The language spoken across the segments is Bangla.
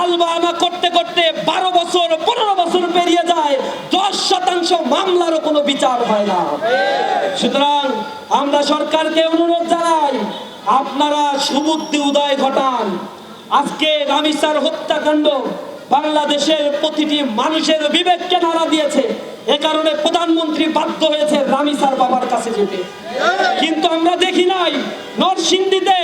টালবাহানা করতে করতে 12 বছর 15 বছর পেরিয়ে যায়, 10% মামলারও কোনো বিচার হয় না। সুতরাং আমরা সরকারকে অনুরোধ জানাই, আপনারা সুবুদ্ধি উদয় ঘটান। আজকে রামিসার হত্যাকাণ্ড বাংলাদেশের প্রতিটি মানুষের বিবেককে নাড়া দিয়েছে। এ কারণে প্রধানমন্ত্রী বাধ্য হয়েছে রামিসার বাবার কাছে যেতে। কিন্তু আমরা দেখি নাই নরসিংদীতে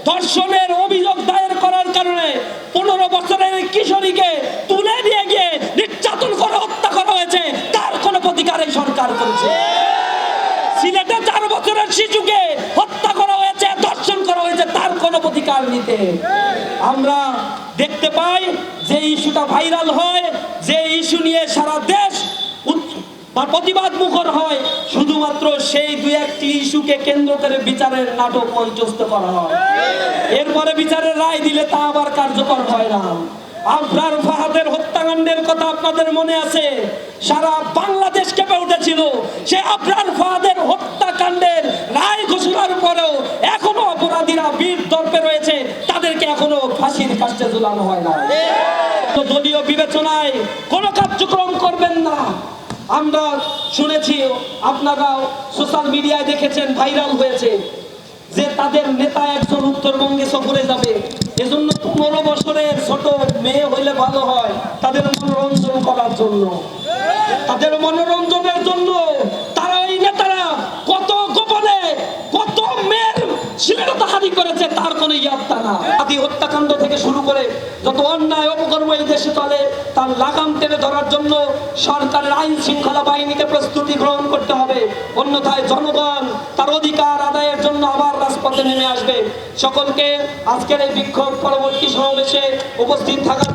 ধর্ষণের অভিযোগ দায়ের করার কারণে 15 বছরের কিশোরীকে তুলে নিয়ে গিয়ে নির্যাতন করে হত্যা করা হয়েছে, তার কোনো প্রতিকার এই সরকার করেছে। সিলেটে 4 বছরের শিশুকে হত্যা করা হয়েছে, ধর্ষণ করা হয়েছে, তার কোনো প্রতিকার নিতে। আমরা দেখতে পাই যে ইস্যুটা ভাইরাল হয়, যে ইস্যু নিয়ে সারা দেশ প্রতিবাদ মুখর হয়, শুধুমাত্র সেই 2-1টি ইস্যুকে কেন্দ্র করে বিচারের নাটক মঞ্চস্থ করা হয়। এরপরে বিচারের রায় দিলে তা আবার কার্যকর হয় না। আবরার ফাহাদের হত্যাকাণ্ডের কথা আপনাদের মনে আছে, সারা বাংলাদেশ কেঁপে উঠেছিল। সে আবরার ফাহাদের হত্যাকাণ্ডের রায় ঘোষণার পরেও এখনো অপরাধীরা বীর দর্পে রয়েছে, তাদেরকে এখনো ফাঁসির কাস্টে ঝুলানো হয় না। তো দলীয় বিবেচনায় কোনো কার্যক্রম করবেন না। আমরা শুনেছি, আপনারা সোশ্যাল মিডিয়ায় দেখেছেন, ভাইরাল হয়েছে যে তাদের নেতা একজন উত্তরবঙ্গে সফরে যাবে। এজন্য 15 বছরের ছোট মেয়ে হইলে ভালো হয়, তাদের মনোরঞ্জন করার জন্য, তাদের মনোরঞ্জনের জন্য তারা ওই নেতারা কত গোপনে কত মেয়ের শিরোধারি করেছে, তার কোনো ইয়াত্তা না। আদি হত্যাকাণ্ড থেকে শুরু করে যত অন্যায় অপকর্ম এই দেশে চলে, তার লাগাম টেনে ধরার জন্য সরকারের আইন শৃঙ্খলা বাহিনীকে প্রস্তুতি গ্রহণ করতে হবে। অন্যথায় জনগণ তার অধিকার আদায়ের জন্য আবার রাজপথে নেমে আসবে। সকলকে আজকের এই বিক্ষোভ পরবর্তী সমাবেশে উপস্থিত থাকার